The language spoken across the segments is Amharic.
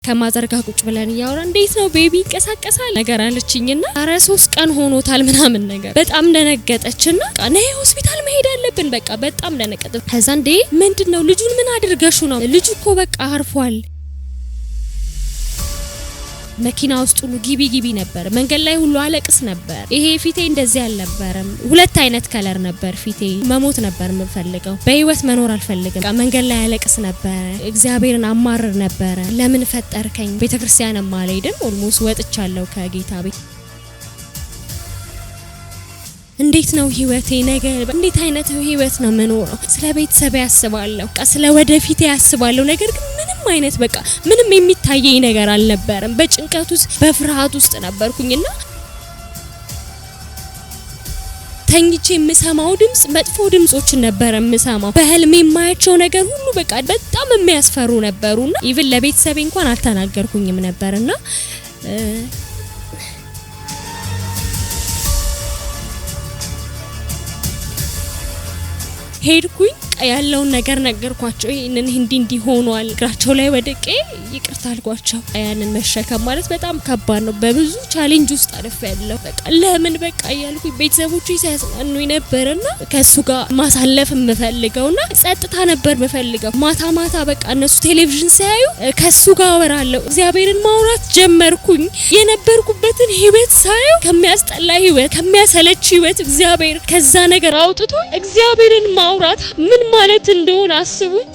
ከማዘርጋ ቁጭ ብለን ያወራ እንዴት ነው ቤቢ ይንቀሳቀሳል ነገር አለችኝና አረ 3 ቀን ሆኖታል ምናምን ነገር በጣም ደነገጠችና ነይ ሆስፒታል መሄድ አለብን በቃ በጣም ደነገጠች። ከዛ እንዴ ምንድነው ልጁን ምን አድርገሽው ነው? ልጁ እኮ በቃ አርፏል። መኪና ውስጥ ሁሉ ጊቢ ነበር። መንገድ ላይ ሁሉ አለቅስ ነበር። ይሄ ፊቴ እንደዚህ አልነበረም። ሁለት አይነት ከለር ነበር ፊቴ። መሞት ነበር የምፈልገው። በህይወት መኖር አልፈልግም። መንገድ ላይ አለቅስ ነበር። እግዚአብሔርን አማርር ነበር። ለምን ፈጠርከኝ? ቤተክርስቲያን ማልሄድም ኦልሞስት ወጥቻለሁ ከጌታ ቤት። እንዴት ነው ህይወቴ ነገር እንዴት አይነት ህይወት ነው ምኖረው? ስለ ቤተሰብ ያስባለሁ፣ ስለ ወደፊት ያስባለሁ። ነገር ግን ምንም አይነት በቃ ምንም የሚታየኝ ነገር አልነበረም። በጭንቀት ውስጥ በፍርሃት ውስጥ ነበርኩኝና ተኝቼ የምሰማው ድምጽ መጥፎ ድምጾችን ነበር የምሰማው። በህልሜ የማያቸው ነገር ሁሉ በቃ በጣም የሚያስፈሩ ነበሩና ኢቭን ለቤተሰቤ እንኳን አልተናገርኩኝም ነበርና ሄድኩኝ ያለውን ነገር ነገርኳቸው። ይሄንን እንዲ ሆኗል። እግራቸው ላይ ወድቄ ይቅርታ አልኳቸው። ያንን መሸከም ማለት በጣም ከባድ ነው። በብዙ ቻሌንጅ ውስጥ አልፌያለሁ። በቃ ለምን በቃ እያልኩኝ ቤተሰቦቹ ሲያጽናኑኝ ነበርና ከሱ ጋር ማሳለፍ የምፈልገውና ጸጥታ ነበር የምፈልገው። ማታ በቃ እነሱ ቴሌቪዥን ሲያዩ ከሱ ጋር አወራለሁ። እግዚአብሔርን ማውራት ጀመርኩኝ። የነበርኩበትን ህይወት ሳየው ከሚያስጠላ ህይወት ከሚያሰለች ህይወት እግዚአብሔር ከዛ ነገር አውጥቶ እግዚአብሔርን ማውራት ምን ማለት እንደሆነ አስቡት።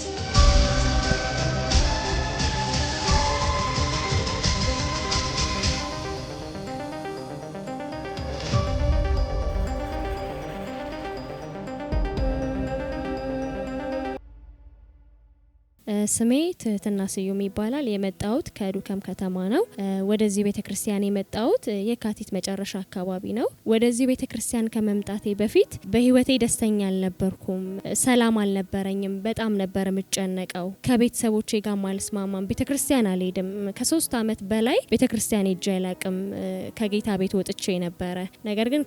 ስሜ ትህትና ስዩም ይባላል። የመጣሁት ከዱከም ከተማ ነው። ወደዚህ ቤተክርስቲያን የመጣሁት የካቲት መጨረሻ አካባቢ ነው። ወደዚህ ቤተክርስቲያን ከመምጣቴ በፊት በህይወቴ ደስተኛ አልነበርኩም። ሰላም አልነበረኝም። በጣም ነበር የምጨነቀው። ከቤተሰቦቼ ጋር ማልስማማም። ቤተክርስቲያን አልሄድም። ከ3 አመት በላይ ቤተክርስቲያን ሄጄ አላቅም። ከጌታ ቤት ወጥቼ ነበረ። ነገር ግን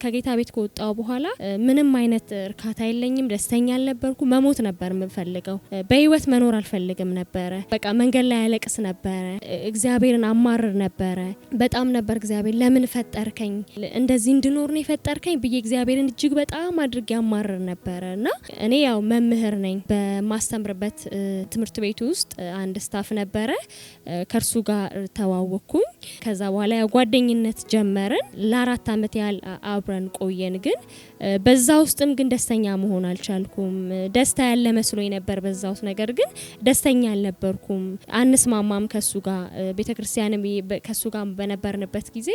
ከጌታ ቤት ከወጣው በኋላ ምንም አይነት እርካታ የለኝም። ደስተኛ አልነበርኩም። መሞት ነበር የምፈልገው። በህይወት መኖር አልፈልግም ነበረ። በቃ መንገድ ላይ አለቅስ ነበረ። እግዚአብሔርን አማርር ነበረ። በጣም ነበር እግዚአብሔር ለምን ፈጠርከኝ? እንደዚህ እንድኖር ነው የፈጠርከኝ ብዬ እግዚአብሔርን እጅግ በጣም አድርጌ አማርር ነበረና እኔ ያው መምህር ነኝ። በማስተምርበት ትምህርት ቤት ውስጥ አንድ ስታፍ ነበረ። ከርሱ ጋር ተዋወቅኩኝ። ከዛ በኋላ ያው ጓደኝነት ጀመርን። ለ4 አመት ያህል አብረን ቆየን። ግን በዛ ውስጥም ግን ደስተኛ መሆን አልቻልኩም። ደስታ ያለ መስሎኝ ነበር በዛ ውስጥ። ነገር ግን ደስተኛ አልነበርኩም። አንስማማም ከሱ ጋር። ቤተክርስቲያንም ከሱ ጋር በነበርንበት ጊዜ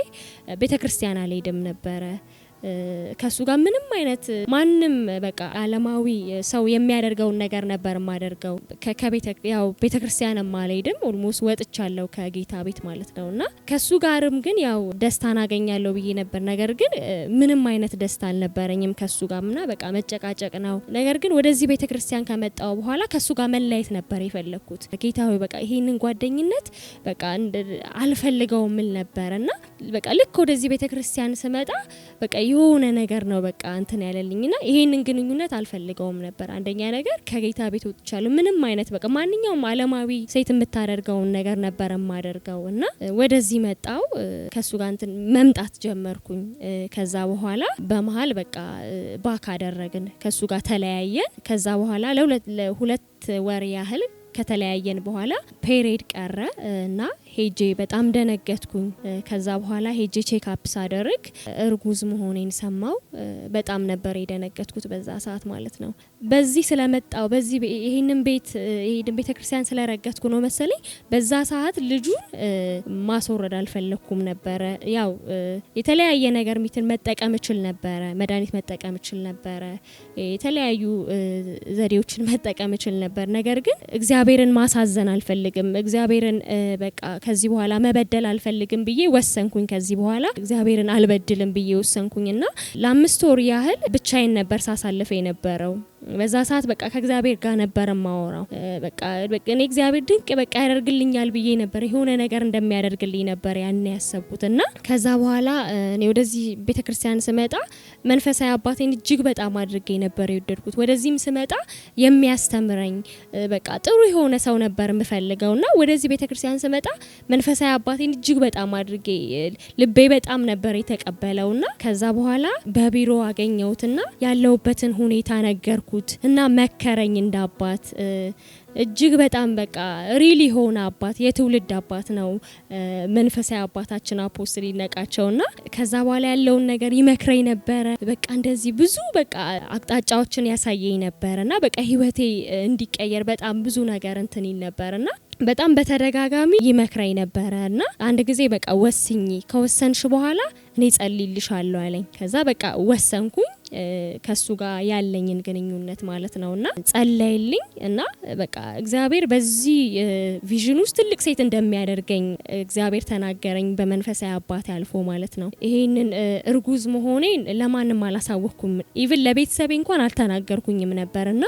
ቤተክርስቲያን አልሄድም ነበረ። ከሱ ጋር ምንም አይነት ማንም በቃ ዓለማዊ ሰው የሚያደርገውን ነገር ነበር ማደርገው። ያው ቤተክርስቲያን ማልሄድም ኦልሞስት ወጥቻለሁ ከጌታ ቤት ማለት ነውና ከሱ ጋርም ግን ያው ደስታን አገኛለሁ ብዬ ነበር። ነገር ግን ምንም አይነት ደስታ አልነበረኝም ከሱ ጋርና በቃ መጨቃጨቅ ነው። ነገር ግን ወደዚህ ቤተክርስቲያን ከመጣው በኋላ ከሱ ጋር መለያየት ነበር የፈለኩት። ጌታ ሆይ በቃ ይሄንን ጓደኝነት በቃ አልፈልገውም ምን ነበርና በቃ ልክ ወደዚህ ቤተክርስቲያን ስመጣ በቃ የሆነ ነገር ነው በቃ እንትን ያለልኝና ይሄንን ግንኙነት አልፈልገውም ነበር። አንደኛ ነገር ከጌታ ቤት ወጥቻለሁ። ምንም አይነት በቃ ማንኛውም ዓለማዊ ሴት የምታደርገውን ነገር ነበር የማደርገውና ወደዚህ መጣው። ከሱ ጋር እንትን መምጣት ጀመርኩኝ። ከዛ በኋላ በመሃል በቃ ባክ አደረግን። ከሱ ጋር ተለያየን። ከዛ በኋላ ለ2 ወር ያህል ከተለያየን በኋላ ፔሪድ ቀረ እና ሄጄ በጣም ደነገጥኩኝ። ከዛ በኋላ ሄጄ ቼክ አፕ ሳደርግ እርጉዝ መሆኔን ሰማው። በጣም ነበር የደነገጥኩት በዛ ሰዓት ማለት ነው። በዚህ ስለመጣው ይሄንን ቤተክርስቲያን ስለረገጥኩ ነው መሰለኝ በዛ ሰዓት ልጁን ማስወረድ አልፈለኩም ነበር። ያው የተለያየ ነገር መጠቀም እችል ነበር፣ መድኃኒት መጠቀም እችል ነበር፣ የተለያዩ ዘዴዎችን መጠቀም እችል ነበር። ነገር ግን እግዚአብሔርን ማሳዘን አልፈልግም። እግዚአብሔርን በቃ ከዚህ በኋላ መበደል አልፈልግም ብዬ ወሰንኩኝ። ከዚህ በኋላ እግዚአብሔርን አልበድልም ብዬ ወሰንኩኝና ለ5 ወር ያህል ብቻዬን ነበር ሳሳልፈ የነበረው። በዛ ሰዓት በቃ ከእግዚአብሔር ጋር ነበር ማወራው። በቃ እኔ እግዚአብሔር ድንቅ በቃ ያደርግልኛል ብዬ ነበር፣ የሆነ ነገር እንደሚያደርግልኝ ነበር ያን ያሰብኩትና ከዛ በኋላ እኔ ወደዚህ ቤተክርስቲያን ስመጣ መንፈሳዊ አባቴን እጅግ በጣም አድርጌ ነበር የወደድኩት። ወደዚህም ስመጣ የሚያስተምረኝ በቃ ጥሩ የሆነ ሰው ነበር የምፈልገውና ወደዚህ ቤተክርስቲያን ስመጣ መንፈሳዊ አባቴን እጅግ በጣም አድርጌ ልቤ በጣም ነበር የተቀበለውና ከዛ በኋላ በቢሮ አገኘሁትና ያለውበትን ሁኔታ ነገርኩት እና መከረኝ እንዳባት እጅግ በጣም በቃ ሪሊ ሆነ አባት የትውልድ አባት ነው መንፈሳዊ አባታችን አፖስትል ይነቃቸውና ከዛ በኋላ ያለውን ነገር ይመክረኝ ነበር። በቃ እንደዚህ ብዙ በቃ አቅጣጫዎችን ያሳየኝ ነበርና በቃ ህይወቴ እንዲቀየር በጣም ብዙ ነገር እንትን ይል ነበርና በጣም በተደጋጋሚ ይመክረኝ ነበርና አንድ ጊዜ በቃ ወስኚ ከወሰንሽ በኋላ እኔ ጸልይልሻለሁ አለኝ። ከዛ በቃ ወሰንኩኝ ከሱ ጋር ያለኝን ግንኙነት ማለት ነውና ጸለይልኝ እና በቃ እግዚአብሔር በዚህ ቪዥን ውስጥ ትልቅ ሴት እንደሚያደርገኝ እግዚአብሔር ተናገረኝ በመንፈሳዊ አባቴ አልፎ ማለት ነው። ይሄንን እርጉዝ መሆኔን ለማንም አላሳወቅኩም፣ ኢቭን ለቤተሰቤ እንኳን አልተናገርኩኝም ነበርና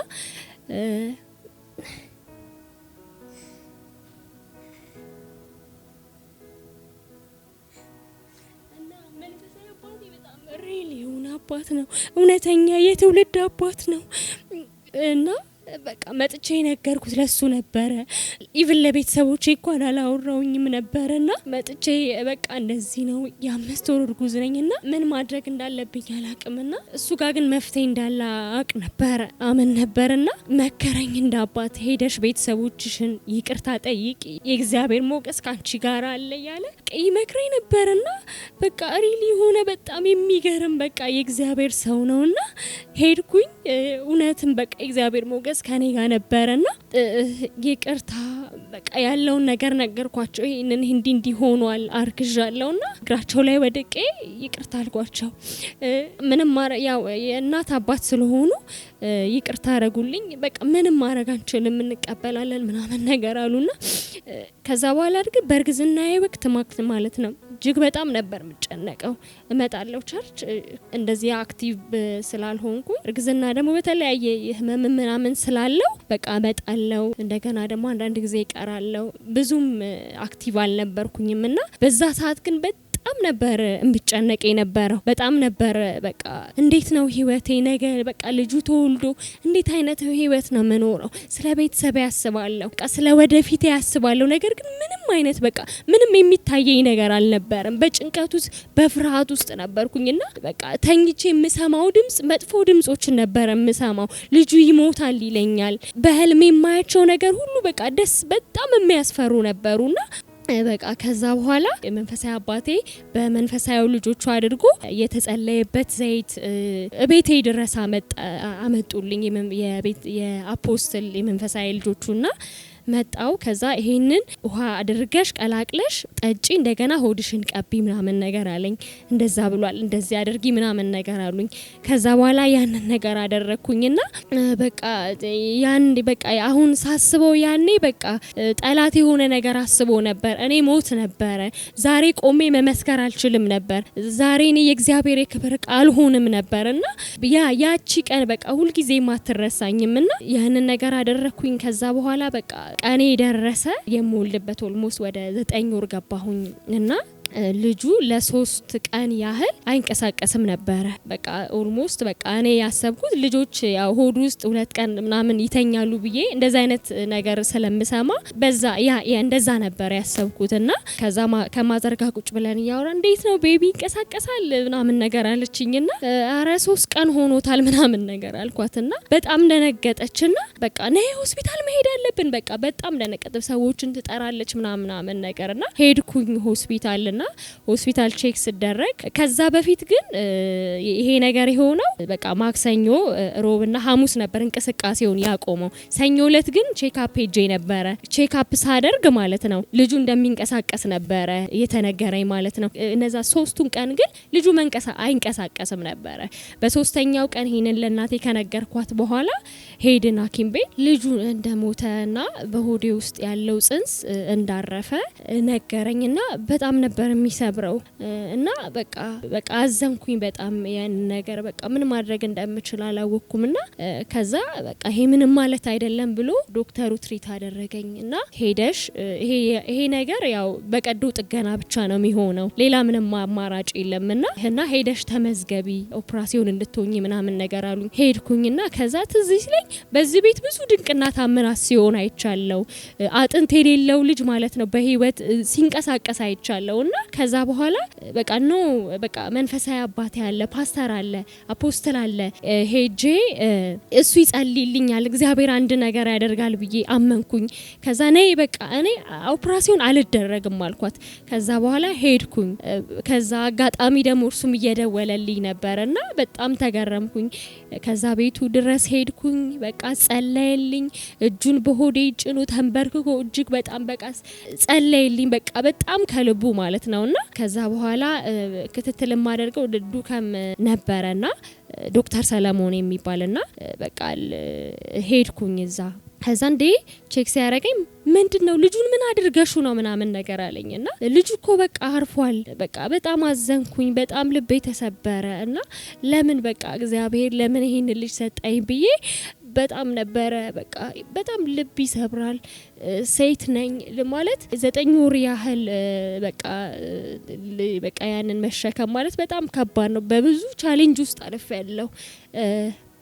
አባት ነው፣ እውነተኛ የትውልድ አባት ነው እና በቃ መጥቼ ነገርኩት ለሱ ነበረ። ኢቭን ለቤተሰቦቼ እንኳን አላወራውኝም ነበርና መጥቼ በቃ እንደዚህ ነው የ5 ወር እርጉዝ ነኝና ምን ማድረግ እንዳለብኝ አላቅምና እሱ ጋር ግን መፍትሄ እንዳለ አቅ ነበር አመን ነበርና መከረኝ እንዳባት ሄደሽ ቤተሰቦችሽን ይቅርታ ጠይቂ፣ የእግዚአብሔር ሞገስ ካንቺ ጋር አለ ያለ ይመክረኝ ነበርና በቃ ሪሊ ሆነ በጣም የሚገርም በቃ የእግዚአብሔር ሰው ነውና ሄድኩኝ። እውነትም በቃ የእግዚአብሔር ሞገስ ከኔ ጋር ነበርና ይቅርታ በቃ ያለውን ነገር ነገርኳቸው። ይሄንን እንዲህ ሆኗል አርግዣለሁና እግራቸው ላይ ወድቄ ይቅርታ አልኳቸው። ምንም ያው የእናት አባት ስለሆኑ ይቅርታ አረጉልኝ። በቃ ምንም ማድረግ አንችልም እንቀበላለን ምናምን ነገር አሉና ከዛ በኋላ ግን በእርግዝናዬ ወቅት ማለት ነው እጅግ በጣም ነበር የምጨነቀው። እመጣለሁ ቸርች እንደዚህ አክቲቭ ስላልሆንኩ እርግዝና ደግሞ በተለያየ ህመም ምናምን ስላለው በቃ እመጣለሁ፣ እንደገና ደግሞ አንዳንድ ጊዜ ይቀራለሁ። ብዙም አክቲቭ አልነበርኩኝምና በዛ ሰዓት ግን በጣም ነበር እምጨነቅ የነበረው። በጣም ነበር በቃ እንዴት ነው ህይወቴ ነገ በቃ ልጁ ተወልዶ እንዴት አይነት ህይወት ነው መኖረው? ስለ ቤተሰብ ያስባለሁ፣ በቃ ስለ ወደፊት ያስባለሁ። ነገር ግን ምንም አይነት በቃ ምንም የሚታየኝ ነገር አልነበረም። በጭንቀት ውስጥ በፍርሃት ውስጥ ነበርኩኝና በቃ ተኝቼ የምሰማው ድምጽ መጥፎ ድምጾችን ነበር የምሰማው። ልጁ ይሞታል ይለኛል። በህልሜ የማያቸው ነገር ሁሉ በቃ በጣም የሚያስፈሩ ነበሩና በቃ ከዛ በኋላ መንፈሳዊ አባቴ በመንፈሳዊ ልጆቹ አድርጎ የተጸለየበት ዘይት ቤቴ ድረስ አመጡልኝ። የአፖስትል የመንፈሳዊ ልጆቹና መጣው። ከዛ ይሄንን ውሃ አድርገሽ ቀላቅለሽ ጠጪ፣ እንደገና ሆድሽን ቀቢ ምናምን ነገር አለኝ። እንደዛ ብሏል፣ እንደዚህ አድርጊ ምናምን ነገር አሉኝ። ከዛ በኋላ ያንን ነገር አደረኩኝና በቃ በቃ አሁን ሳስበው ያኔ በቃ ጠላት የሆነ ነገር አስቦ ነበር። እኔ ሞት ነበረ። ዛሬ ቆሜ መመስከር አልችልም ነበር። ዛሬ እኔ የእግዚአብሔር የክብር ቃል ሆንም ነበርና ያቺ ቀን በቃ ሁሉ ጊዜ ማትረሳኝምና ያንን ነገር አደረኩኝ። ከዛ በኋላ በቃ ቀኔ ደረሰ። የምወልድበት ኦልሞስት ወደ 9 ወር ገባሁኝ እና ልጁ ለ3 ቀን ያህል አይንቀሳቀስም ነበረ። በቃ ኦልሞስት በቃ እኔ ያሰብኩት ልጆች ያው ሆድ ውስጥ 2 ቀን ምናምን ይተኛሉ ብዬ እንደዛ አይነት ነገር ስለምሰማ በዛ እንደዛ ነበር ያሰብኩትና ከዛ ከማዘርጋ ቁጭ ብለን ያወራ እንዴት ነው ቤቢ ይንቀሳቀሳል ምናምን ነገር አለችኝና አረ 3 ቀን ሆኖታል ምናምን ነገር አልኳትና በጣም ደነገጠችና በቃ ነይ ሆስፒታል መሄድ አለብን በቃ በጣም ደነገጠች። ሰዎችን ትጠራለች ምናምን ነገርና ሄድኩኝ ሆስፒታል ሆስፒታል ቼክ ሲደረግ ከዛ በፊት ግን ይሄ ነገር የሆነው በቃ ማክሰኞ ሮብና ሐሙስ ነበር እንቅስቃሴውን ያቆመው። ሰኞ ዕለት ግን ቼክ አፕ ሄጄ ነበር። ቼክ አፕ ሳደርግ ማለት ነው ልጁ እንደሚንቀሳቀስ ነበር የተነገረኝ ማለት ነው። እነዛ 3ቱን ቀን ግን ልጁ አይንቀሳቀስም ነበር። በ3ኛው ቀን ይሄንን ለእናቴ ከነገርኳት በኋላ ሄድን ሐኪም ቤት። ልጁ እንደሞተና በሆዴ ውስጥ ያለው ጽንስ እንዳረፈ ነገረኝና በጣም ነበር ነበር የሚሰብረው እና በቃ አዘንኩኝ በጣም ያን ነገር በቃ ምን ማድረግ እንደምችል አላወቅኩምና ከዛ በቃ ይሄ ምንም ማለት አይደለም ብሎ ዶክተሩ ትሪት አደረገኝ እና ሄደሽ ይሄ ነገር ያው በቀዶ ጥገና ብቻ ነው የሚሆነው ሌላ ምንም አማራጭ የለምና እና ሄደሽ ተመዝገቢ ኦፕራሲዮን እንድትሆኚ ምናምን ነገር አሉኝ። ሄድኩኝና ከዛ ትዝ ይለኝ በዚህ ቤት ብዙ ድንቅና ታምራት ሲሆን አይቻለው አጥንት የሌለው ልጅ ማለት ነው በህይወት ሲንቀሳቀስ አይቻለውና ከዛ በኋላ በቃ መንፈሳዊ አባቴ አለ ፓስተር አለ አፖስትል አለ ሄጄ እሱ ይጸልይልኛል እግዚአብሔር አንድ ነገር ያደርጋል ብዬ አመንኩኝ። ከዛ ነይ በቃ እኔ ኦፕራሲዮን አልደረግም አልኳት። ከዛ በኋላ ሄድኩኝ። ከዛ አጋጣሚ ደግሞ እርሱም እየደወለልኝ ነበርና በጣም ተገረምኩኝ። ከዛ ቤቱ ድረስ ሄድኩኝ። በቃ ጸለየልኝ እጁን በሆዴ ጭኑ ተንበርክኮ እጅግ በጣም በቃ ጸለየልኝ በቃ በጣም ከልቡ ማለት ነውና ከዛ በኋላ ክትትል ማደርገው ዱከም ነበርና ዶክተር ሰለሞን የሚባልና በቃ ሄድኩኝ እዛ ከዛ እንዴ ቼክ ሲያረጋኝ ምንድነው ልጁን ምን አድርገሹ ነው ምናምን ነገር አለኝና ልጁ እኮ በቃ አርፏል። በቃ በጣም አዘንኩኝ በጣም ልቤ ተሰበረ እና ለምን በቃ እግዚአብሔር ለምን ይሄን ልጅ ሰጠኝ ብዬ በጣም ነበረ በቃ በጣም ልብ ይሰብራል። ሴት ነኝ ማለት 9 ወር ያህል በቃ ያንን መሸከም ማለት በጣም ከባድ ነው። በብዙ ቻሌንጅ ውስጥ አልፌያለሁ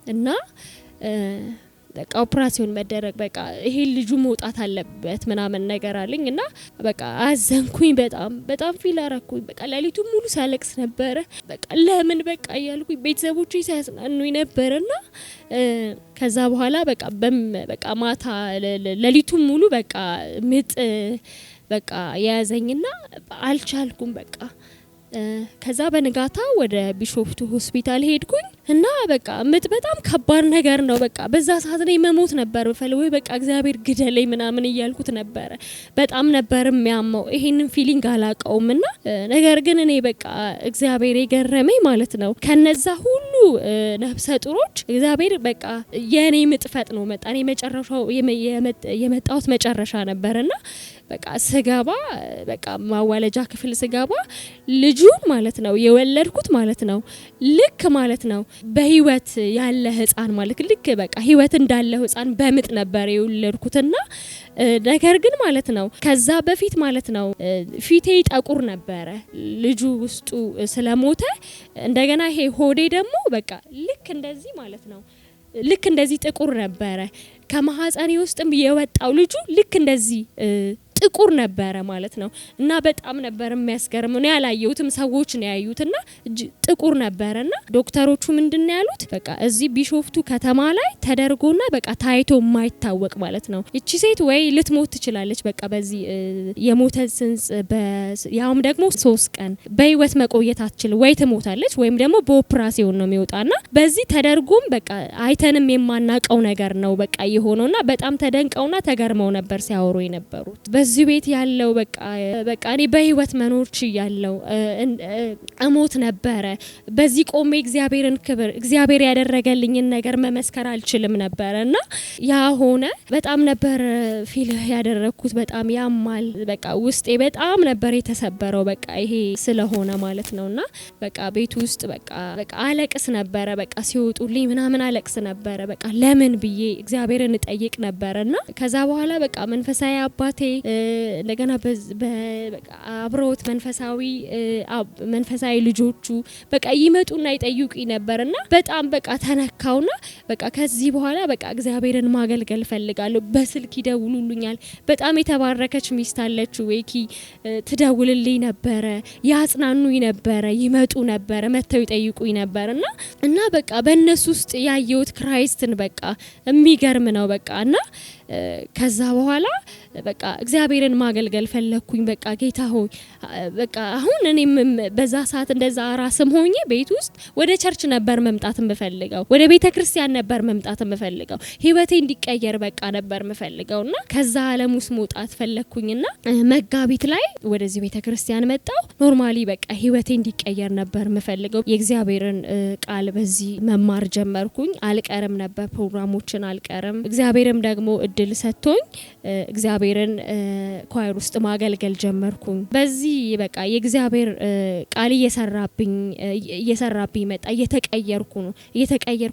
እና በቃ ኦፕራሲዮን መደረግ በቃ ይሄ ልጁ መውጣት አለበት ምናምን ነገር አለኝና በቃ አዘንኩኝ በጣም ፊል አረኩኝ። በቃ ሌሊቱን ሙሉ ሳለቅስ ነበረ። በቃ ለምን በቃ እያልኩኝ ቤተሰቦቼ ሲያጽናኑኝ ነበርና ከዛ በኋላ በቃ ማታ ሌሊቱን ሙሉ በቃ ምጥ በቃ ያዘኝና አልቻልኩም በቃ ከዛ በንጋታ ወደ ቢሾፍቱ ሆስፒታል ሄድኩኝ እና በቃ ምጥ በጣም ከባድ ነገር ነው። በቃ በዛ ሰዓት ላይ መሞት ነበር በፈልግ ወይ በቃ እግዚአብሔር ግደለኝ ምናምን እያልኩት ነበር። በጣም ነበር የሚያመው ይሄንን ፊሊንግ አላቀውምና ነገር ግን እኔ በቃ እግዚአብሔር የገረመኝ ማለት ነው ከነዛ ሁሉ ነፍሰ ጡሮች እግዚአብሔር በቃ የኔ ምጥ ፈጥኖ መጣ። እኔ መጨረሻው የመጣሁት መጨረሻ ነበርና በቃ ስገባ በቃ ማዋለጃ ክፍል ስገባ ልጁን ማለት ነው የወለድኩት ማለት ነው ልክ ማለት ነው በህይወት ያለ ህፃን ማለት ልክ በቃ ህይወት እንዳለ ህፃን በምጥ ነበር የወለድኩትና ነገር ግን ማለት ነው ከዛ በፊት ማለት ነው ፊቴ ጠቁር ነበረ ልጁ ውስጡ ስለሞተ እንደገና ይሄ ሆዴ ደግሞ በቃ ልክ እንደዚህ ማለት ነው ልክ እንደዚህ ጥቁር ነበረ። ከማህፀኔ ውስጥም የወጣው ልጁ ልክ እንደዚህ ጥቁር ነበረ ማለት ነው እና በጣም ነበር የሚያስገርመው። ነው ያላየሁትም ሰዎች ነው ያዩትና ጥቁር ነበርና ዶክተሮቹ ምንድነው ያሉት በቃ እዚህ ቢሾፍቱ ከተማ ላይ ተደርጎና በቃ ታይቶ የማይታወቅ ማለት ነው እቺ ሴት ወይ ልትሞት ትችላለች በቃ በዚህ የሞተ ጽንስ ያውም ደግሞ 3 ቀን በህይወት መቆየት አትችል ወይ ትሞታለች ወይም ደግሞ በኦፕራሲዮን ነው የሚወጣና በዚህ ተደርጎም በቃ አይተንም የማናቀው ነገር ነው በቃ የሆነውና በጣም ተደንቀውና ተገርመው ነበር ሲያወሩ የነበሩት። በዚህ ቤት ያለው በቃ እኔ በህይወት መኖር ችያለሁ እሞት ነበረ። በዚህ ቆሜ እግዚአብሔርን ክብር እግዚአብሔር ያደረገልኝን ነገር መመስከር አልችልም ነበርና ያ ሆነ። በጣም ነበር ፊል ያደረኩት በጣም ያማል። በቃ ውስጤ በጣም ነበር የተሰበረው በቃ ይሄ ስለሆነ ማለት ነውና በቃ ቤት ውስጥ በቃ አለቅስ ነበረ በቃ ሲወጡልኝ ምናምን አለቅስ ነበረ በቃ ለምን ብዬ እግዚአብሔርን እጠይቅ ነበርና ከዛ በኋላ በቃ መንፈሳዊ አባቴ እንደገና በቃ አብሮት መንፈሳዊ ልጆቹ በቃ ይመጡና ይጠይቁኝ ነበርና በጣም በቃ ተነካውና በቃ ከዚህ በኋላ በቃ እግዚአብሔርን ማገልገል ፈልጋለሁ። በስልክ ይደውሉልኛል። በጣም የተባረከች ሚስት አለችው ወይኪ ትደውልልኝ ነበረ ያጽናኑኝ ነበረ ይመጡ ነበረ መተው ይጠይቁኝ ነበርና እና በቃ በእነሱ ውስጥ ያየሁት ክራይስትን በቃ የሚገርም ነው በቃና ከዛ በኋላ በቃ እግዚአብሔርን ማገልገል ፈለኩኝ። በቃ ጌታ ሆይ በቃ አሁን እኔም በዛ ሰዓት እንደዛ ራስም ሆኜ ቤት ውስጥ ወደ ቸርች ነበር መምጣት የምፈልገው ወደ ቤተ ክርስቲያን ነበር መምጣት የምፈልገው ህይወቴ እንዲቀየር በቃ ነበር የምፈልገውና ከዛ ዓለም ውስጥ መውጣት ፈለኩኝና መጋቢት ላይ ወደዚህ ቤተ ክርስቲያን መጣው። ኖርማሊ በቃ ህይወቴ እንዲቀየር ነበር የምፈልገው። የእግዚአብሔርን ቃል በዚህ መማር ጀመርኩኝ። አልቀርም ነበር ፕሮግራሞችን አልቀርም። እግዚአብሔርም ደግሞ እድል ሰጥቶኝ እግዚአብሔር እግዚአብሔርን ኳየር ውስጥ ማገልገል ጀመርኩኝ። በዚህ በቃ የእግዚአብሔር ቃል እየሰራብኝ መጣ።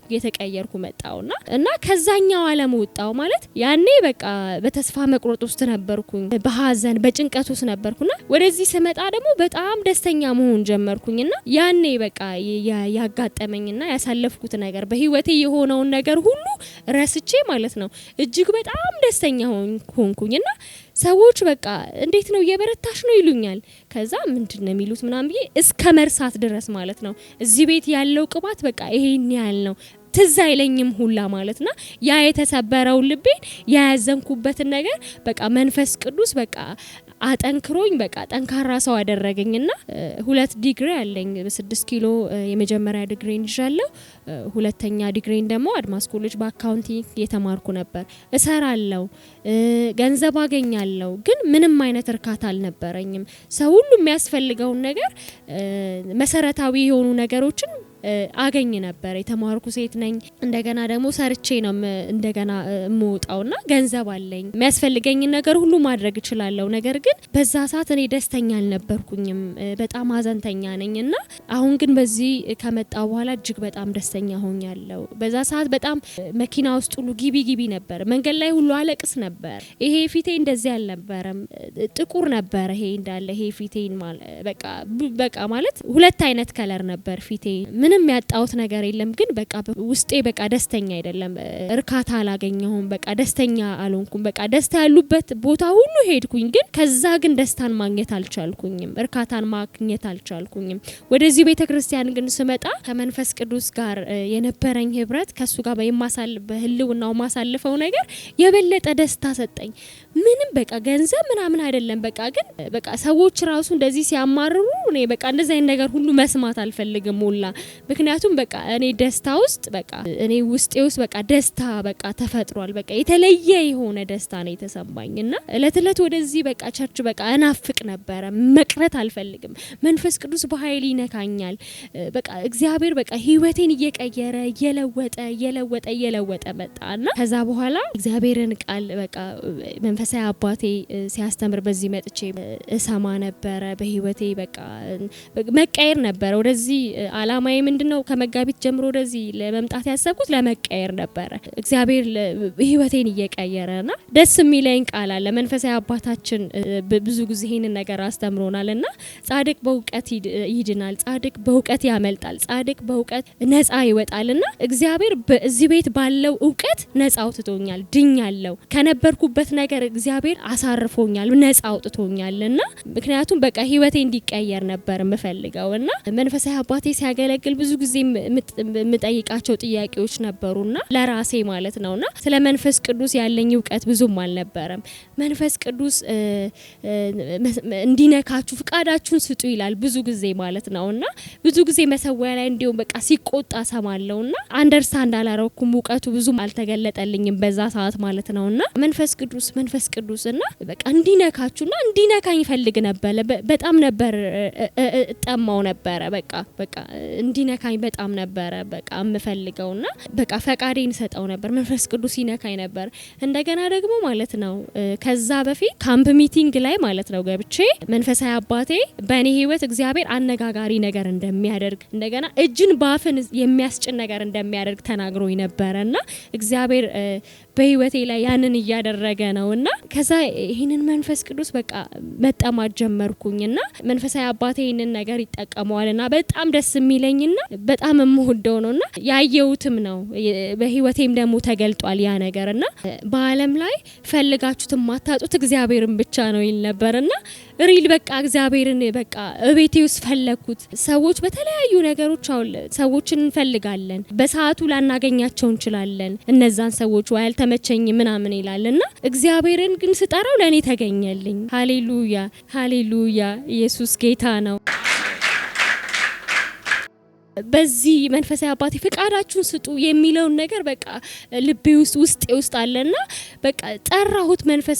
እየተቀየርኩ መጣውና እና ከዛኛው ዓለም ወጣው ማለት ያኔ በቃ በተስፋ መቁረጥ ውስጥ ነበርኩኝ፣ በሐዘን በጭንቀት ውስጥ ነበርኩና ወደዚህ ስመጣ ደግሞ በጣም ደስተኛ መሆን ጀመርኩኝና ያኔ በቃ ያጋጠመኝና ያሳለፍኩት ነገር በህይወቴ የሆነውን ነገር ሁሉ ረስቼ ማለት ነው እጅግ በጣም ደስተኛ ሆንኩኝና ሰዎች በቃ እንዴት ነው የበረታሽ ነው ይሉኛል። ከዛ ምንድነው የሚሉት ምናምን ብዬ እስከ መርሳት ድረስ ማለት ነው እዚህ ቤት ያለው ቅባት በቃ ይሄን ያህል ነው ትዝ አይለኝም ሁላ ማለትና ያ የተሰበረው ልቤን ያያዘንኩበትን ነገር በቃ መንፈስ ቅዱስ በቃ አጠንክሮኝ በቃ ጠንካራ ሰው አደረገኝና 2 ዲግሪ አለኝ። በ6 ኪሎ የመጀመሪያ ዲግሪን ይዣለሁ። ሁለተኛ ዲግሪን ደግሞ አድማስ ኮሌጅ በአካውንቲንግ የተማርኩ ነበር። እሰራለሁ፣ ገንዘብ አገኛለሁ፣ ግን ምንም አይነት እርካታ አልነበረኝም። ሰው ሁሉ የሚያስፈልገውን ነገር መሰረታዊ የሆኑ ነገሮችን አገኝ ነበር። የተማርኩ ሴት ነኝ። እንደገና ደግሞ ሰርቼ ነው እንደገና እምወጣውና ገንዘብ አለኝ። የሚያስፈልገኝ ነገር ሁሉ ማድረግ እችላለሁ። ነገር ግን በዛ ሰዓት እኔ ደስተኛ አልነበርኩኝም። በጣም ሀዘንተኛ ነኝና አሁን ግን በዚህ ከመጣው በኋላ እጅግ በጣም ደስተኛ ሆኛለሁ። በዛ ሰዓት በጣም መኪና ውስጥ ሁሉ ጊቢ ነበር። መንገድ ላይ ሁሉ አለቅስ ነበር። ይሄ ፊቴ እንደዚህ አልነበረም፣ ጥቁር ነበር። ይሄ እንዳለ ይሄ ፊቴን በቃ ማለት 2 አይነት ከለር ነበር ፊቴ። ምንም ያጣውት ነገር የለም፣ ግን በቃ ውስጤ በቃ ደስተኛ አይደለም። እርካታ አላገኘሁም። በቃ ደስተኛ አልሆንኩም። በቃ ደስታ ያሉበት ቦታ ሁሉ ሄድኩኝ፣ ግን ከዛ ግን ደስታን ማግኘት አልቻልኩኝም። እርካታን ማግኘት አልቻልኩኝም። ወደዚህ ቤተክርስቲያን ግን ስመጣ ከመንፈስ ቅዱስ ጋር የነበረኝ ህብረት ከሱ ጋር በህልውናው ማሳልፈው ነገር የበለጠ ደስታ ሰጠኝ። ምንም በቃ ገንዘብ ምናምን አይደለም። በቃ ግን በቃ ሰዎች ራሱ እንደዚህ ሲያማርሩ እኔ በቃ እንደዚህ አይነት ነገር ሁሉ መስማት አልፈልግም ሁላ። ምክንያቱም በቃ እኔ ደስታ ውስጥ በቃ እኔ ውስጤ ውስጥ በቃ ደስታ በቃ ተፈጥሯል። በቃ የተለየ የሆነ ደስታ ነው የተሰማኝና እለት ወደዚህ በቃ ቸርች በቃ እናፍቅ ነበረ። መቅረት አልፈልግም። መንፈስ ቅዱስ በኃይል ይነካኛል። በቃ እግዚአብሔር በቃ ህይወቴን እየቀየረ እየለወጠ መጣና ከዛ በኋላ እግዚአብሔርን ቃል በቃ መንፈሳዊ አባቴ ሲያስተምር በዚህ መጥቼ እሰማ ነበረ። በህይወቴ በቃ መቀየር ነበረ። ወደዚህ አላማዬ ምንድነው? ከመጋቢት ጀምሮ ወደዚህ ለመምጣት ያሰብኩት ለመቀየር ነበረ። እግዚአብሔር ህይወቴን እየቀየረና ደስ የሚለኝ ቃል አለ። መንፈሳዊ አባታችን ብዙ ጊዜ ይሄንን ነገር አስተምሮናልና ጻድቅ በእውቀት ይድናል፣ ጻድቅ በእውቀት ያመልጣል፣ ጻድቅ በእውቀት ነፃ ይወጣልና እግዚአብሔር በዚህ ቤት ባለው እውቀት ነፃ አውጥቶኛል፣ ድኛለሁ። ከነበርኩበት ነገር እግዚአብሔር አሳርፎኛል፣ ነፃ አውጥቶኛልና ምክንያቱም በቃ ህይወቴ እንዲቀየር ነበር የምፈልገውና መንፈሳዊ አባቴ ሲያገለግል ብዙ ጊዜ የምጠይቃቸው ጥያቄዎች ነበሩና ለራሴ ማለት ነውና ስለ መንፈስ ቅዱስ ያለኝ እውቀት ብዙም አልነበረም። መንፈስ ቅዱስ እንዲነካችሁ ፍቃዳችሁን ስጡ ይላል ብዙ ጊዜ ማለት ነውና ብዙ ጊዜ መሰዊያ ላይ እንዲሁም በቃ ሲቆጣ ሰማለውና አንደርስታንድ አላረኩም። እውቀቱ ብዙም አልተገለጠልኝም በዛ ሰዓት ማለት ነውና መንፈስ ቅዱስና በቃ እንዲነካችሁና እንዲነካኝ ፈልግ ነበር። በጣም ነበር ጠማው ነበር። በቃ እንዲነካኝ በጣም ነበር በቃ የምፈልገውና በቃ ፈቃዴን ሰጠው ነበር። መንፈስ ቅዱስ ይነካኝ ነበር። እንደገና ደግሞ ማለት ነው ከዛ በፊት ካምፕ ሚቲንግ ላይ ማለት ነው ገብቼ መንፈሳዊ አባቴ በእኔ ህይወት እግዚአብሔር አነጋጋሪ ነገር እንደሚያደርግ እንደገና እጅን ባፍን የሚያስጭን ነገር እንደሚያደርግ ተናግሮኝ ነበርና እግዚአብሔር በህይወቴ ላይ ያንን እያደረገ ነውና ከዛ ይሄንን መንፈስ ቅዱስ በቃ መጠማት ጀመርኩኝና መንፈሳዊ አባቴ ይሄንን ነገር ይጠቀመዋልና በጣም ደስ የሚለኝና በጣም የምወደው ነውና ያየሁትም ነው። በህይወቴም ደግሞ ተገልጧል ያ ነገርና በአለም ላይ ፈልጋችሁት ማታጡት እግዚአብሔርን ብቻ ነው ይል ነበርና ሪል በቃ እግዚአብሔርን በቃ እቤቴ ውስጥ ፈለኩት። ሰዎች በተለያዩ ነገሮች ሰዎችን እንፈልጋለን፣ በሰዓቱ ላናገኛቸው እንችላለን። እነዛን ሰዎች ወይ አልተመቸኝ ምናምን ይላልና እግዚአብሔርን ግን ስጠራው ለኔ ተገኘልኝ። ሃሌሉያ ኢየሱስ ጌታ ነው። በዚህ መንፈሳዊ አባቴ ፍቃዳችሁን ስጡ የሚለውን ነገር በቃ ልቤ ውስጤ ውስጥ አለና በቃ ጠራሁት። መንፈስ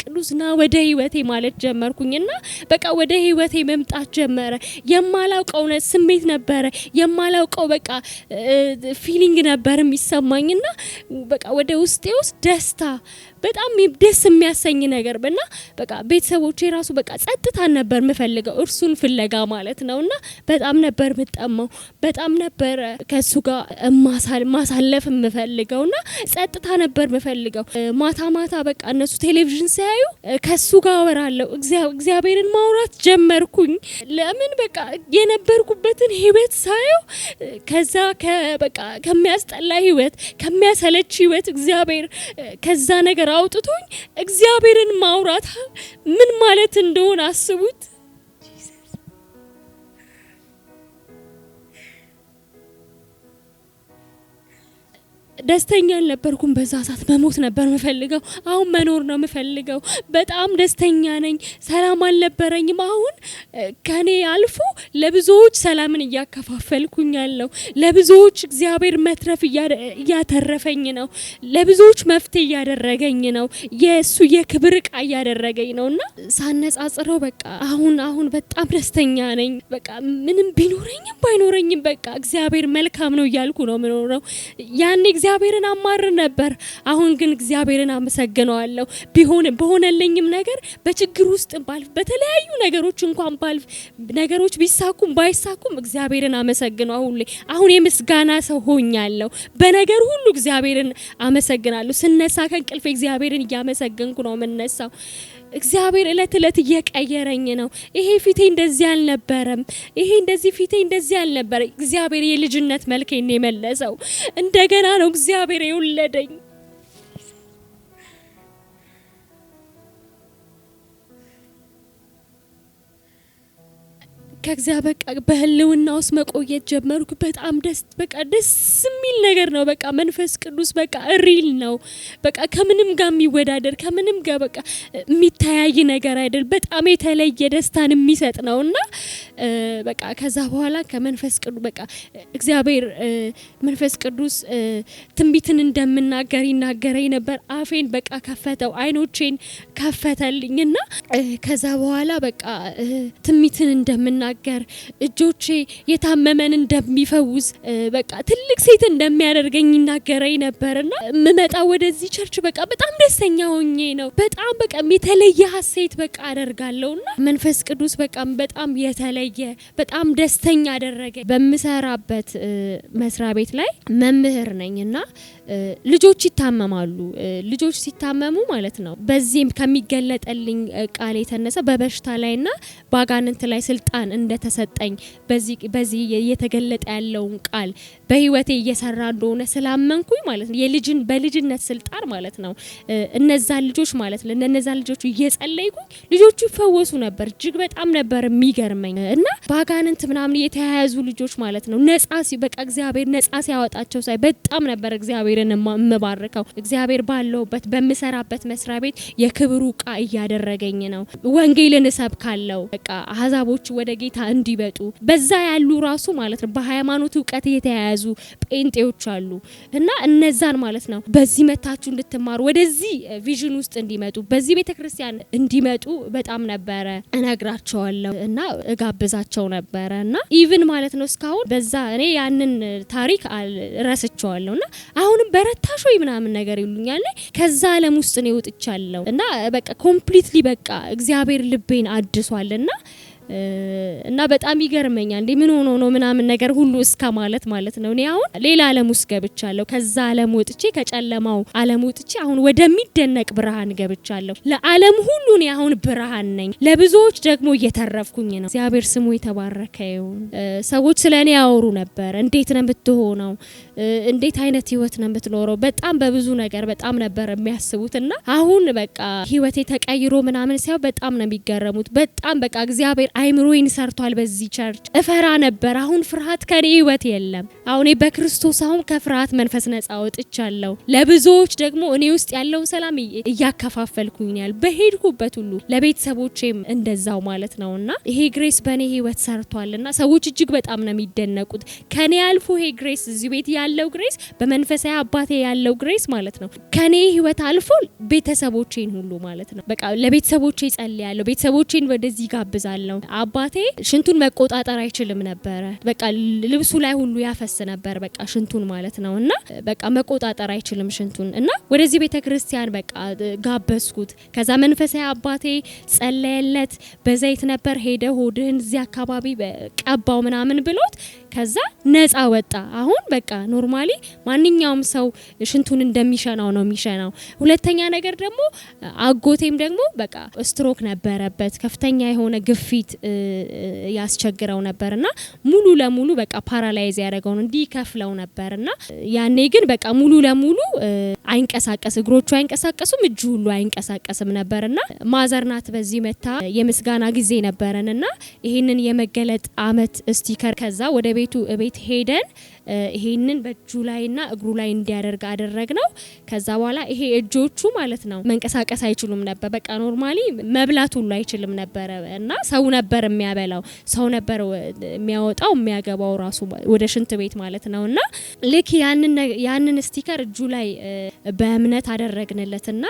ቅዱስ ና ወደ ህይወቴ ማለት ጀመርኩኝና በቃ ወደ ህይወቴ መምጣት ጀመረ። የማላውቀው ስሜት ነበረ፣ የማላውቀው በቃ ፊሊንግ ነበር የሚሰማኝና በቃ ወደ ውስጤ ውስጥ ደስታ በጣም ደስ የሚያሰኝ ነገር በና በቃ ቤተሰቦቼ ራሱ በቃ ጸጥታ ነበር የምፈልገው እርሱን ፍለጋ ማለት ነውና በጣም ነበር ምጠመው በጣም ነበር ከሱ ጋር ማሳለፍ የምፈልገውና ጸጥታ ነበር የምፈልገው ማታ ማታ በቃ እነሱ ቴሌቪዥን ሲያዩ ከሱ ጋር ወራለው እግዚአብሔርን ማውራት ጀመርኩኝ ለምን በቃ የነበርኩበትን ህይወት ሳየው ከዛ በቃ ከሚያስጠላ ህይወት ከሚያሰለች ህይወት እግዚአብሔር ከዛ ነገር አውጥቶኝ እግዚአብሔርን ማውራት ምን ማለት እንደሆነ አስቡት ደስተኛ አልነበርኩም በዛ ሰዓት መሞት ነበር የምፈልገው አሁን መኖር ነው የምፈልገው በጣም ደስተኛ ነኝ ሰላም አልነበረኝም አሁን ከኔ አልፎ ለብዙዎች ሰላምን ያከፋፈልኩኝ ያለው ለብዙዎች እግዚአብሔር መትረፍ ያተረፈኝ ነው ለብዙዎች መፍትሄ ያደረገኝ ነው የሱ የክብር ቃ ያደረገኝ ነውና ሳነጻጽረው በቃ አሁን በጣም ደስተኛ ነኝ በቃ ምንም ቢኖረኝም ባይኖረኝም በቃ እግዚአብሔር መልካም ነው ይያልኩ ነው ምኖረው ያን እግዚአብሔርን አማር ነበር አሁን ግን እግዚአብሔርን አመሰግነዋለሁ በሆነልኝም ነገር በችግር ውስጥ ባልፍ በተለያዩ ነገሮች እንኳን ባልፍ ነገሮች ቢሳኩም ባይሳኩም እግዚአብሔርን አመሰግነው አሁን የምስጋና ሰው ሆኛለሁ በነገር ሁሉ እግዚአብሔርን አመሰግናለሁ ስነሳ ከእንቅልፌ እግዚአብሔርን ያመሰግንኩ ነው መነሳው እግዚአብሔር እለት እየቀየረኝ ነው ይሄ ፊቴ እንደዚህ አልነበረም ይሄ እንደዚህ ፊቴ እንደዚህ አልነበረ እግዚአብሔር የልጅነት መልኬን የመለሰው እንደገና ነው እግዚአብሔር የወለደኝ ከእግዚአብሔር በህልውና ውስጥ መቆየት ጀመርኩ በጣም ደስ የሚል ነገር ነው በቃ መንፈስ ቅዱስ በቃ ሪል ነው በቃ ከምንም ጋር የሚወዳደር ከምንም ጋር በቃ የሚተያይ ነገር አይደል በጣም የተለየ ደስታን የሚሰጥ ነውና በቃ ከዛ በኋላ ከመንፈስ ቅዱስ በቃ እግዚአብሔር መንፈስ ቅዱስ ትንቢትን እንደምናገር ይናገረኝ ነበር አፌን በቃ ከፈተው አይኖቼን ከፈተልኝና ከዛ በኋላ በቃ ትንቢትን እንደምናገር እጆቼ የታመመን እንደሚፈውስ በቃ ትልቅ ሴት እንደሚያደርገኝ ይናገረኝ ነበርና መመጣ ወደዚህ ቸርች በቃ በጣም ደስተኛ ሆኜ ነው በጣም በቃ የተለየ ሐሴት በቃ አደርጋለሁና መንፈስ ቅዱስ በቃ በጣም የተለየ በጣም ደስተኛ አደረገ በመሰራበት መስሪያ ቤት ላይ መምህር ነኝና ልጆች ይታመማሉ ልጆች ሲታመሙ ማለት ነው በዚህም ከሚገለጠልኝ ቃል የተነሳ በበሽታ ላይና ባጋንንት ላይ ስልጣን እንደተሰጠኝ በዚህ የተገለጠ ያለውን ቃል በህይወቴ እየሰራ እንደሆነ ስላመንኩኝ ማለት ነው በልጅነት ስልጣን ማለት ነው እነዛ ልጆች ማለት ነው እነዛ ልጆች እየጸለይኩኝ ልጆቹ ይፈወሱ ነበር እጅግ በጣም ነበር የሚገርመኝ እና ባጋንንት ምናምን የተያያዙ ልጆች ማለት ነው በቃ እግዚአብሔር ነፃ ሲያወጣቸው ሳይ በጣም ነበር እግዚአብሔርን መባረከው እግዚአብሔር ባለውበት በመሰራበት መስሪያ ቤት የክብሩ ቃ እያደረገኝ ነው ወንጌልን እሰብካለሁ በቃ አህዛቦች ወደ ጌታ እንዲበጡ በዛ ያሉ ራሱ ማለት ነው በሃይማኖት ዕውቀት የተያያዙ ጴንጤዎች አሉ እና እነዛን ማለት ነው በዚህ መታችሁ እንድትማሩ ወደዚህ ቪዥን ውስጥ እንዲመጡ በዚህ ቤተክርስቲያን እንዲመጡ በጣም ነበረ እነግራቸዋለሁ እና እጋብዛቸው ነበርና ኢቭን ማለት ነው እስካሁን በዛ እኔ ያንን ታሪክ ረስቸዋለሁና አሁንም በረታሽ ወይ ምናምን ነገር ይሉኛል ከዛ ዓለም ውስጥ ነው ወጥቻለሁ እና በቃ ኮምፕሊትሊ በቃ እግዚአብሔር ልቤን አድሷልና እና በጣም ይገርመኛል እንዴ ምን ሆኖ ነው ምናምን ነገር ሁሉ እስከ ማለት ነው እኔ አሁን ሌላ ዓለም ውስጥ ገብቻለሁ ከዛ ዓለም ወጥቼ ከጨለማው ዓለም ወጥቼ አሁን ወደሚደነቅ ብርሃን ገብቻለሁ ለዓለም ሁሉ እኔ አሁን ብርሃን ነኝ ለብዙዎች ደግሞ እየተረፍኩኝ ነው እግዚአብሔር ስሙ የተባረከ ይሁን ሰዎች ስለኔ ያወሩ ነበር እንዴት ነው የምትሆነው እንዴት አይነት ህይወት ነው የምትኖረው በጣም በብዙ ነገር በጣም ነበር የሚያስቡትና አሁን በቃ ህይወቴ ተቀይሮ ምናምን ሲያው በጣም ነው የሚገረሙት በጣም በቃ እግዚአብሔር አይምሮዬን ሰርቷል በዚህ ቸርች እፈራ ነበር አሁን ፍርሃት ከኔ ህይወት የለም አሁን በክርስቶስ አሁን ከፍርሃት መንፈስ ነፃ ወጥቻለሁ ለብዙዎች ደግሞ እኔ ውስጥ ያለው ሰላም እያከፋፈልኩኛል በሄድኩበት ሁሉ ለቤተሰቦቼም እንደዛው ማለት ነውና ይሄ ግሬስ በኔ ህይወት ሰርቷልና ሰዎች እጅግ በጣም ነው የሚደነቁት ከኔ አልፎ ይሄ ግሬስ እዚህ ቤት ያለው ግሬስ በመንፈሳዊ አባቴ ያለው ግሬስ ማለት ነው ከኔ ህይወት አልፎ ቤተሰቦቼን ሁሉ ማለት ነው በቃ ለቤተሰቦቼ ጸልያለሁ ቤተሰቦቼን ወደዚህ ጋብዛለሁ አባቴ ሽንቱን መቆጣጠር አይችልም ነበር። በቃ ልብሱ ላይ ሁሉ ያፈስ ነበር በቃ ሽንቱን ማለት ነውና በቃ መቆጣጠር አይችልም ሽንቱን እና ወደዚህ ቤተክርስቲያን በቃ ጋበስኩት። ከዛ መንፈሳዊ አባቴ ጸለየለት በዘይት ነበር ሄደ ሆድህን እዚህ አካባቢ ቀባው ምናምን ብሎት ከዛ ነፃ ወጣ። አሁን በቃ ኖርማሊ ማንኛውም ሰው ሽንቱን እንደሚሸናው ነው የሚሸናው። ሁለተኛ ነገር ደግሞ አጎቴም ደግሞ በቃ ስትሮክ ነበረበት ከፍተኛ የሆነ ግፊት ያስቸግረው ነበርና ሙሉ ለሙሉ በቃ ፓራላይዝ ያደረገው ነው እንዲከፍለው ነበርና ያኔ ግን በቃ ሙሉ ለሙሉ አይንቀሳቀስ እግሮቹ አይንቀሳቀሱም እጁ ሁሉ አይንቀሳቀስም ነበርና ማዘርናት በዚህ መታ የምስጋና ጊዜ ነበርንና ይሄንን የመገለጥ አመት ስቲከር ከዛ ወደ ቤት ሄደን ይሄንን በእጁ ላይና እግሩ ላይ እንዲያደርግ አደረግነው። ከዛ በኋላ ይሄ እጆቹ ማለት ነው መንቀሳቀስ አይችሉም ነበር። በቃ ኖርማሊ መብላት ሁሉ አይችልም ነበር እና ሰው ነበር የሚያበላው ሰው ነበር የሚያወጣው የሚያገባው ራሱ ወደ ሽንት ቤት ማለት ነውና ልክ ያንን ስቲከር እጁ ላይ በእምነት አደረግንለትና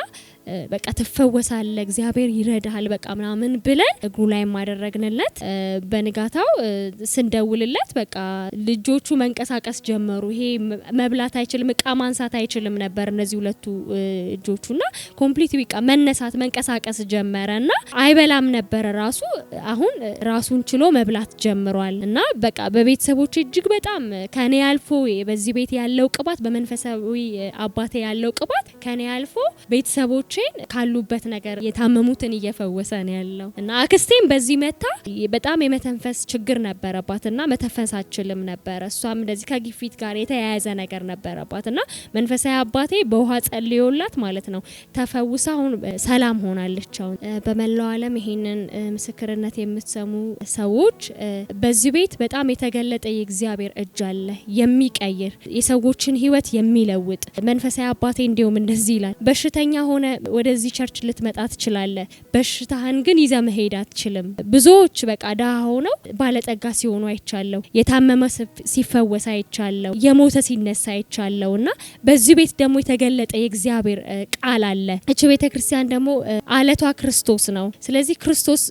በቃ ተፈወሳለ እግዚአብሔር ይረዳሃል በቃ ምናምን ብለን እግሩ ላይ ማደረግንለት። በንጋታው ስንደውልለት በቃ ልጆቹ መንቀሳቀስ ጀመሩ። ይሄ መብላት አይችልም እቃ ማንሳት አይችልም ነበር እነዚህ ሁለቱ እጆቹና ኮምፕሊት በቃ መነሳት መንቀሳቀስ ጀመረና አይበላም ነበር ራሱ አሁን ራሱን ችሎ መብላት ጀምሯል። እና በቃ በቤተሰቦች እጅግ በጣም ከኔ አልፎ በዚህ ቤት ያለው ቅባት በመንፈሳዊ አባቴ ያለው ቅባት ከኔ አልፎ ቤተሰቦች ካሉበት ነገር የታመሙትን እየፈወሰ ነው ያለው። እና አክስቴም በዚህ መታ በጣም የመተንፈስ ችግር ነበረባትና መተንፈስ አትችልም ነበር። እሷም እንደዚህ ከግፊት ጋር የተያያዘ ነገር ነበረባትና መንፈሳዊ አባቴ በውሃ ጸልዮላት ማለት ነው ተፈውሳ አሁን ሰላም ሆናለች። አሁን በመላው ዓለም ይሄንን ምስክርነት የምትሰሙ ሰዎች በዚህ ቤት በጣም የተገለጠ የእግዚአብሔር እጅ አለ የሚቀይር የሰዎችን ህይወት የሚለውጥ። መንፈሳዊ አባቴ እንዲሁም እንደዚህ ይላል በሽተኛ ሆነ ወደዚህ ቸርች ልትመጣ ትችላለህ በሽታህን ግን ይዘህ መሄድ አትችልም። ብዙዎች በቃ ዳሃ ሆነው ባለጠጋ ሲሆኑ አይቻለው የታመመ ሲፈወስ አይቻለው የሞተ ሲነሳ አይቻለውና በዚህ ቤት ደግሞ የተገለጠ የእግዚአብሔር ቃል አለ። እቺ ቤተክርስቲያን ደግሞ አለቷ ክርስቶስ ነው። ስለዚህ ክርስቶስ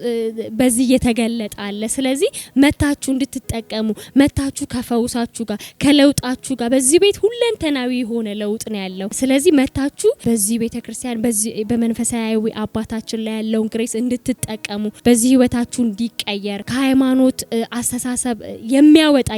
በዚህ የተገለጠ አለ። ስለዚህ መታችሁ እንድትጠቀሙ መታችሁ ከፈውሳችሁ ጋር ከለውጣችሁ ጋር በዚህ ቤት ሁለንተናዊ የሆነ ለውጥ ነው ያለው። ስለዚህ መታችሁ በዚህ ቤተክርስቲያን በመንፈሳዊ አባታችን ላይ ያለውን ግሬስ እንድትጠቀሙ በዚህ ህይወታችሁ እንዲቀየር ከሃይማኖት አስተሳሰብ የሚያወጣ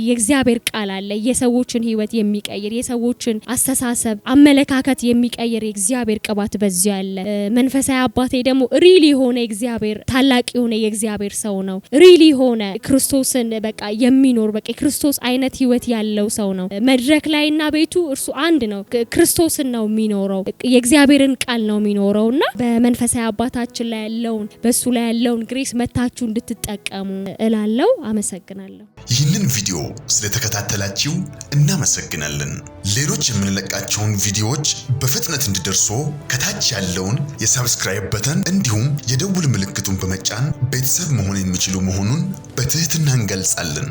የእግዚአብሔር ቃል አለ። የሰዎችን ህይወት የሚቀይር የሰዎችን አስተሳሰብ አመለካከት የሚቀይር የእግዚአብሔር ቅባት በዚህ አለ። መንፈሳዊ አባቴ ደግሞ ሪሊ ሆነ እግዚአብሔር ታላቅ የሆነ የእግዚአብሔር ሰው ነው። ሪሊ ሆነ ክርስቶስን በቃ የሚኖር በቃ ክርስቶስ አይነት ህይወት ያለው ሰው ነው። መድረክ ላይና ቤቱ እርሱ አንድ ነው። ክርስቶስን ነው የሚኖረው የእግዚአብሔርን ቃል ነው የሚኖረውና በመንፈሳዊ አባታችን ላይ ያለውን በሱ ላይ ያለውን ግሬስ መታችሁ እንድትጠቀሙ እላለሁ። አመሰግናለሁ። ይህንን ቪዲዮ ስለተከታተላችሁ እናመሰግናለን። ሌሎች የምንለቃቸውን ቪዲዮዎች በፍጥነት እንዲደርሱ ከታች ያለውን የሰብስክራይብ በተን እንዲሁም የደውል ምልክቱን በመጫን ቤተሰብ መሆን የሚችሉ መሆኑን በትህትና እንገልጻለን።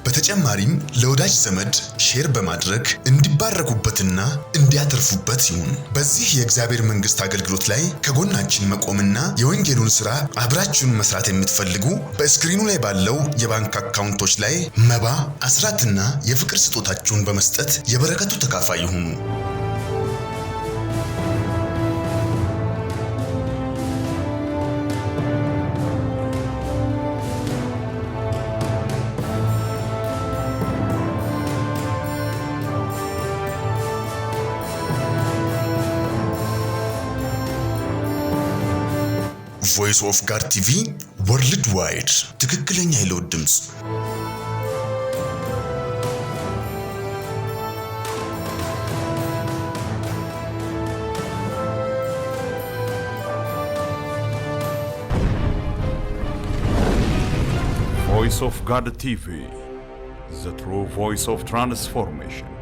በተጨማሪም ለወዳጅ ዘመድ ሼር በማድረግ እንዲባረኩበትና እንዲያተርፉበት ይሁን። በዚህ የእግዚአብሔር መንግስት አገልግሎት ላይ ከጎናችን መቆምና የወንጌሉን ሥራ አብራችሁን መስራት የምትፈልጉ በስክሪኑ ላይ ባለው የባንክ አካውንቶች ላይ መባ፣ አስራትና የፍቅር ስጦታችሁን በመስጠት የበረከቱ ተካፋይ ይሁኑ። ቮይስ ኦፍ ጋድ ቲቪ ወርልድ ዋይድ ትክክለኛ የለውጥ ድምጽ። Voice of God TV, the true voice of transformation.